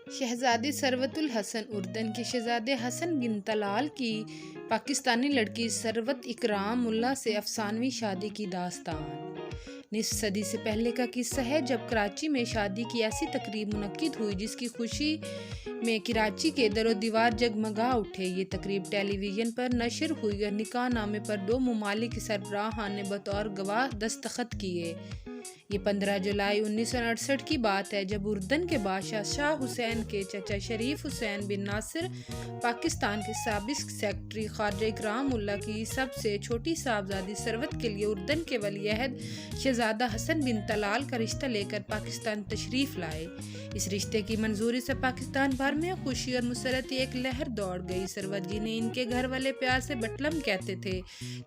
شہزادی ثروت الحسن اردن کے شہزادے حسن بن طلال کی پاکستانی لڑکی ثروت اکرام ملا سے افسانوی شادی کی داستان۔ نصف صدی سے پہلے کا قصہ ہے جب کراچی میں شادی کی ایسی تقریب منعقد ہوئی جس کی خوشی میں کراچی کے در و دیوار جگمگا اٹھے۔ یہ تقریب ٹیلی ویژن پر نشر ہوئی اور نکاح نامے پر دو ممالک کے سربراہان نے بطور گواہ دستخط کیے۔ یہ 15 جولائی 1968 کی بات ہے جب اردن کے بادشاہ شاہ حسین کے چچا شریف حسین بن ناصر پاکستان کے سابق سیکرٹری خارجہ اکرام ملا کی سب سے چھوٹی صاحبزادی ثروت کے لیے اردن کے ولی عہد شہزادہ حسن بن طلال کا رشتہ لے کر پاکستان تشریف لائے۔ اس رشتے کی منظوری سے پاکستان بھر میں خوشی اور مسرت ایک لہر دوڑ گئی۔ ثروت جنہیں ان کے گھر والے پیار سے بٹلم کہتے تھے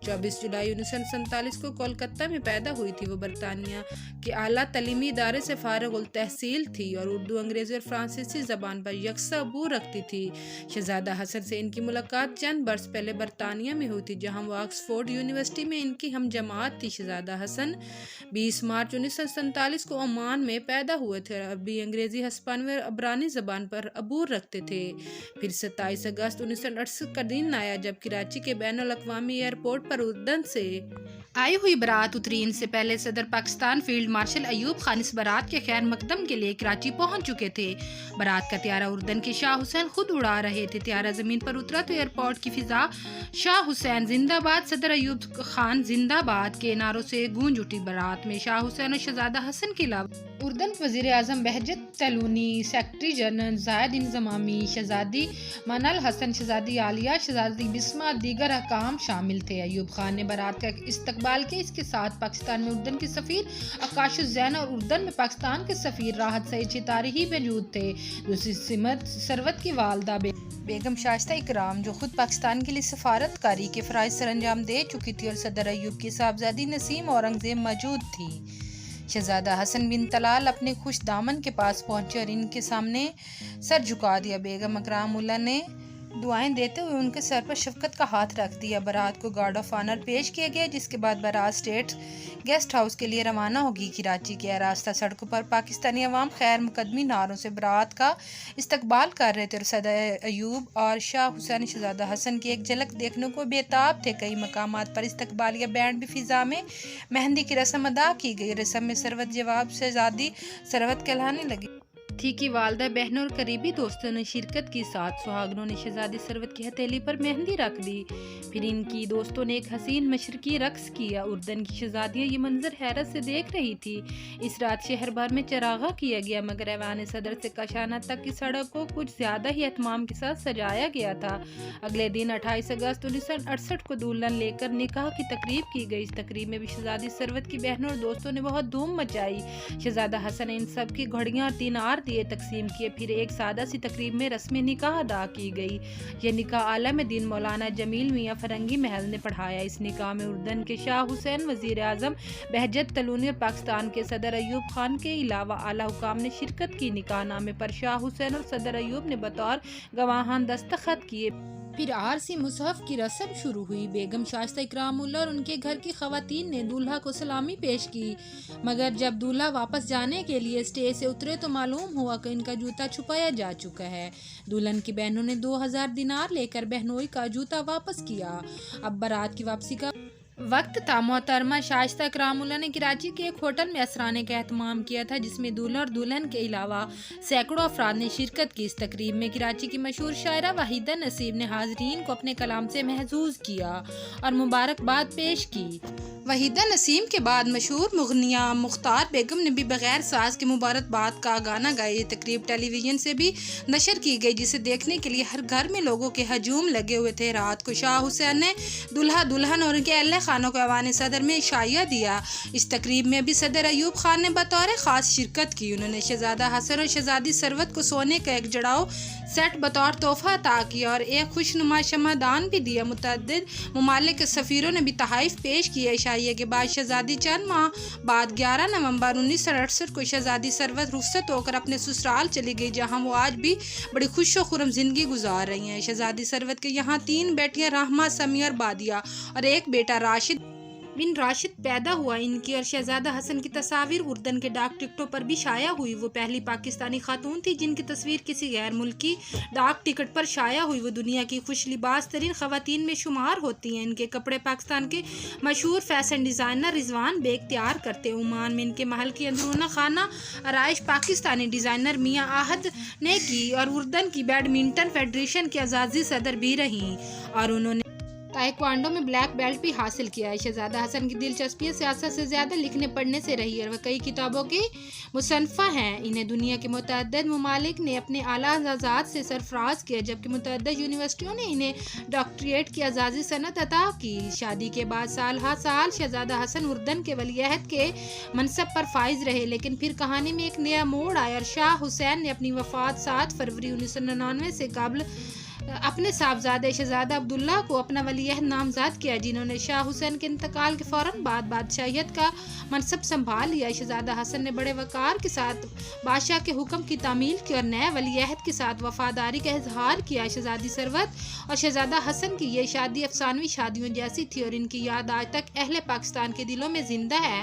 24 جولائی 1947 کو کولکتہ میں پیدا ہوئی تھی۔ وہ برطانیہ کہ اعلیٰ تعلیمی ادارے سے فارغ التحصیل تھی اور اردو، انگریزی اور فرانسیسی زبان پر یکساں عبور رکھتی تھی۔ شہزادہ حسن سے ان کی ملاقات چند برس پہلے برطانیہ میں ہوئی تھی جہاں وہ آکسفورڈ یونیورسٹی میں ان کی ہم جماعت تھی۔ شہزادہ حسن 20 مارچ 1947 کو عمان میں پیدا ہوئے تھے اور عربی، انگریزی، ہسپانوی اور عبرانی زبان پر عبور رکھتے تھے۔ پھر 27 اگست 1968 کا دن آیا جب کراچی کے بین الاقوامی ایئرپورٹ پر اردن سے آئی ہوئی بارات اتری۔ ان سے پہلے صدر پاکستان فیلڈ مارشل ایوب خان اس بارات کے خیر مقدم کے لیے کراچی پہنچ چکے تھے۔ بارات کا طیارہ اردن کے شاہ حسین خود اڑا رہے تھے۔ طیارہ زمین پر اترا تو ایئرپورٹ کی فضا شاہ حسین زندہ باد، صدر ایوب خان زندہ باد کے نعروں سے گونج اٹھی۔ بارات میں شاہ حسین اور شہزادہ حسن کے علاوہ اردن وزیر اعظم بہجت تلونی، سیکرٹری جنرل زاہد انضمامی، شہزادی منال حسن، شہزادی عالیہ، شہزادی بسمہ، دیگر حکام شامل تھے۔ ایوب خان نے بارات کا استقبال کیا۔ اس کے ساتھ پاکستان میں اردن کے سفیر آکاش الزین اور اردن میں پاکستان کے سفیر راحت سعید شتاری ہی موجود تھے۔ دوسری سمت ثروت کی والدہ بیگم شائستہ اکرام جو خود پاکستان کے لیے سفارت کاری کے فرائض سر انجام دے چکی تھی اور صدر ایوب کی صاحبزادی نسیم اورنگزیب موجود تھی۔ شہزادہ حسن بن طلال اپنے خوش دامن کے پاس پہنچے اور ان کے سامنے سر جھکا دیا۔ بیگم اکرام ملا نے دعائیں دیتے ہوئے ان کے سر پر شفقت کا ہاتھ رکھ دیا۔ بارات کو گارڈ آف آنر پیش کیا گیا جس کے بعد بارات اسٹیٹ گیسٹ ہاؤس کے لیے روانہ ہوگی۔ کراچی کے آراستہ سڑکوں پر پاکستانی عوام خیر مقدمی نعروں سے بارات کا استقبال کر رہے تھے اور صدر ایوب اور شاہ حسین شہزادہ حسن کی ایک جھلک دیکھنے کو بےتاب تھے۔ کئی مقامات پر استقبالیہ بینڈ بھی فضا میں مہندی کی رسم ادا کی گئی۔ رسم میں ثروت جواب شہزادی ثروت کہلانے لگی تھی کہ والدہ، بہنوں اور قریبی دوستوں نے شرکت کی۔ ساتھ سہاگنوں نے شہزادی ثروت کی ہتھیلی پر مہندی رکھ دی۔ پھر ان کی دوستوں نے ایک حسین مشرقی رقص کیا۔ اردن کی شہزادیاں یہ منظر حیرت سے دیکھ رہی تھی۔ اس رات شہر بھر میں چراغاں کیا گیا مگر ایوان صدر سے کاشانہ تک کی سڑک کو کچھ زیادہ ہی اہتمام کے ساتھ سجایا گیا تھا۔ اگلے دن 28 اگست 1968 کو دلہن لے کر نکاح کی تقریب کی گئی۔ اس تقریب میں بھی شہزادی ثروت کی بہنوں اور دوستوں نے بہت دھوم مچائی۔ شہزادہ حسن نے ان سب کی گھڑیاں اور دینار تقسیم کیے۔ پھر ایک سادہ سی تقریب میں رسم نکاح ادا کی گئی۔ یہ نکاح عالم دین مولانا جمیل میاں فرنگی محل نے پڑھایا۔ اس نکاح میں اردن کے شاہ حسین، وزیر اعظم بہجت تلونی اور پاکستان کے صدر ایوب خان کے علاوہ اعلیٰ حکام نے شرکت کی۔ نکاح نامے پر شاہ حسین اور صدر ایوب نے بطور گواہان دستخط کیے۔ پھر عارضی مصحف کی رسم شروع ہوئی۔ بیگم شائستہ اکرام ملا اور ان کے گھر کی خواتین نے دولہا کو سلامی پیش کی مگر جب دولہا واپس جانے کے لیے اسٹیج سے اترے تو معلوم ہوا کہ ان کا جوتا چھپایا جا چکا ہے۔ دلہن کی بہنوں نے 2000 دینار لے کر بہنوئی کا جوتا واپس کیا۔ اب بارات کی واپسی کا وقت تھا۔ محترمہ شائستہ اکرام ملا نے کراچی کے ایک ہوٹل میں اسرانے کا اہتمام کیا تھا جس میں دولہا اور دلہن کے علاوہ سینکڑوں افراد نے شرکت کی۔ اس تقریب میں کراچی کی مشہور شاعرہ وحیدہ نصیب نے حاضرین کو اپنے کلام سے محظوظ کیا اور مبارکباد پیش کی۔ وحیدہ نسیم کے بعد مشہور مغنیہ مختار بیگم نے بھی بغیر ساز کے مبارکباد کا گانا گایا۔ یہ تقریب ٹیلی ویژن سے بھی نشر کی گئی جسے دیکھنے کے لیے ہر گھر میں لوگوں کے ہجوم لگے ہوئے تھے۔ رات کو شاہ حسین نے دولہا، دلہن اور ان کے اہل خانوں کو ایوان صدر میں عشائیہ دیا۔ اس تقریب میں بھی صدر ایوب خان نے بطور خاص شرکت کی۔ انہوں نے شہزادہ حسن اور شہزادی ثروت کو سونے کا ایک جڑاؤ سیٹ بطور تحفہ عطا کیا اور ایک خوشنما شمع دان بھی دیا۔ متعدد ممالک کے سفیروں نے بھی تحائف پیش کیے۔ عشائیہ کے بعد شہزادی چند ماہ بعد 11 نومبر 1968 کو شہزادی ثروت رخصت ہو کر اپنے سسرال چلی گئی جہاں وہ آج بھی بڑی خوش و خرم زندگی گزار رہی ہیں۔ شہزادی ثروت کے یہاں 3 بیٹیاں رحمہ، سمیہ اور بادیہ اور ایک بیٹا راشد بن راشد پیدا ہوا ان کی اور شہزادہ حسن کی تصاویر اردن کے ڈاک ٹکٹوں پر بھی شائع ہوئی۔ وہ پہلی پاکستانی خاتون تھی جن کی تصویر کسی غیر ملکی ڈاک ٹکٹ پر شائع ہوئی۔ وہ دنیا کی خوش لباس ترین خواتین میں شمار ہوتی ہیں۔ ان کے کپڑے پاکستان کے مشہور فیشن ڈیزائنر رضوان بیگ تیار کرتے۔ عمان میں ان کے محل کی اندرونہ خانہ آرائش پاکستانی ڈیزائنر میاں احد نے کی اور اردن کی بیڈمنٹن فیڈریشن کے اعزازی صدر بھی رہیں اور انہوں نے تائیکوانڈو میں بلیک بیلٹ بھی حاصل کیا ہے۔ شہزادہ حسن کی دلچسپی سیاست سے زیادہ لکھنے پڑھنے سے رہی اور وہ کئی کتابوں کی مصنفہ ہیں۔ انہیں دنیا کے متعدد ممالک نے اپنے اعلیٰ اعزازات سے سرفراز کیا جبکہ متعدد یونیورسٹیوں نے انہیں ڈاکٹریٹ کی اعزازی سند عطا کی۔ شادی کے بعد سال ہر سال شہزادہ حسن اردن کے ولی عہد کے منصب پر فائز رہے، لیکن پھر کہانی میں ایک نیا موڑ آیا اور شاہ حسین نے اپنی وفات 7 فروری 1999 سے قبل اپنے صاحبزادے شہزادہ عبداللہ کو اپنا ولی عہد نامزد کیا، جنہوں نے شاہ حسین کے انتقال کے فوراً بعد بادشاہیت کا منصب سنبھال لیا۔ شہزادہ حسن نے بڑے وقار کے ساتھ بادشاہ کے حکم کی تعمیل کی اور نئے ولی عہد کے ساتھ وفاداری کا اظہار کیا۔ شہزادی ثروت اور شہزادہ حسن کی یہ شادی افسانوی شادیوں جیسی تھی اور ان کی یاد آج تک اہل پاکستان کے دلوں میں زندہ ہے۔